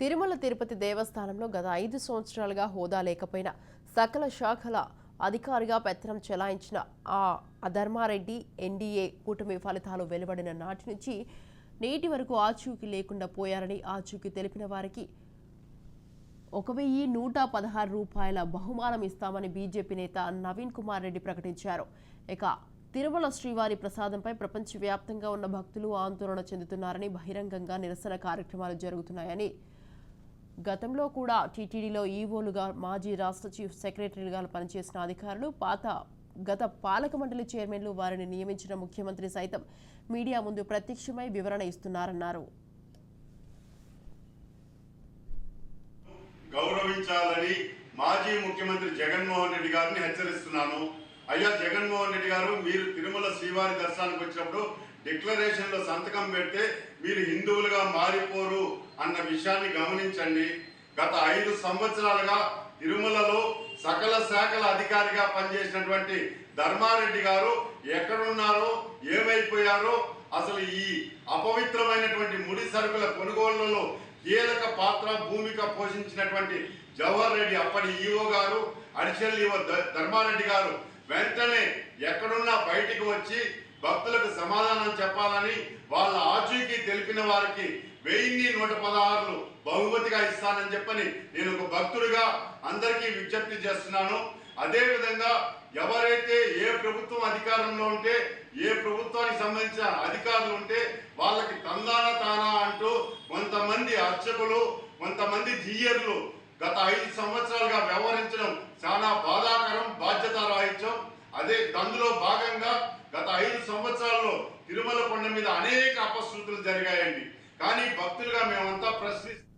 తిరుమల తిరుపతి దేవస్థానంలో గత 5 సంవత్సరాలుగా హోదా లేకపోయినా సకల శాఖల అధికారిగా పెత్తనం చెలాయించిన ధర్మారెడ్డి ఎన్డీఏ కూటమి ఫలితాలు వెలువడిన నాటి నుంచి నేటి వరకు ఆచూకీ లేకుండా పోయారని ఆచూకీ తెలిపిన వారికి 1,116 రూపాయల బహుమానం ఇస్తామని బీజేపీ నేత నవీన్ కుమార్ రెడ్డి ప్రకటించారు. ఇక తిరుమల శ్రీవారి ప్రసాదంపై ప్రపంచవ్యాప్తంగా ఉన్న భక్తులు ఆందోళన చెందుతున్నారని, బహిరంగంగా నిరసన కార్యక్రమాలు జరుగుతున్నాయని, గతంలో కూడా టీటీడీలో ఈవోలుగా మాజీ రాష్ట్ర చీఫ్ సెక్రటరీలుగా పనిచేసిన అధికారులు, గత పాలక మండలి చైర్మన్లు వారిని నియమించిన ముఖ్యమంత్రి సైతం మీడియా ముందు ప్రత్యక్షమై వివరణ ఇస్తున్నారన్నారు. గౌరవించాలని మాజీ ముఖ్యమంత్రి జగన్మోహన్ రెడ్డి గారిని హెచ్చరిస్తున్నాను. అయ్యా జగన్మోహన్ రెడ్డి గారు, మీరు తిరుమల శ్రీవారి దర్శనానికి వచ్చినప్పుడు డిక్లరేషన్ లో సంతకం పెడితే మీరు హిందువులుగా మారిపోరు అన్న విషయాన్ని గమనించండి. గత 5 సంవత్సరాలుగా తిరుమలలో సకల శాఖల అధికారిగా పనిచేసినటువంటి ధర్మారెడ్డి గారు ఎక్కడున్నారో, ఏమైపోయారో, అసలు ఈ అపవిత్రమైనటువంటి ముడి సరుకుల కొనుగోళ్లలో కీలక పాత్ర భూమిక పోషించినటువంటి జవహర్ రెడ్డి అప్పటి ఈవో గారు, అడిషనల్ ఈవో ధర్మారెడ్డి గారు వెంటనే ఎక్కడున్నా బయటికి వచ్చి భక్తులకు సమాధానం చెప్పాలని, వాళ్ళ ఆచూకీ తెలిపిన వారికి 1,116 బహుమతిగా ఇస్తానని చెప్పని నేను ఒక భక్తుడిగా అందరికీ విజ్ఞప్తి చేస్తున్నాను. అదేవిధంగా ఎవరైతే ఏ ప్రభుత్వం అధికారంలో ఉంటే, ఏ ప్రభుత్వానికి సంబంధించిన అధికారులు ఉంటే వాళ్ళకి తానా అంటూ కొంతమంది అర్చకులు, కొంతమంది జీయర్లు గత 5 సంవత్సరాలుగా వ్యవహరించడం చాలా బాధాకరం, బాధ్యతారాహిత్యం. అందులో భాగంగా గత 5 సంవత్సరాల్లో తిరుమల కొండ మీద అనేక అపశృతులు జరిగాయండి. కానీ భక్తులుగా మేమంతా ప్రశ్నిస్తాం.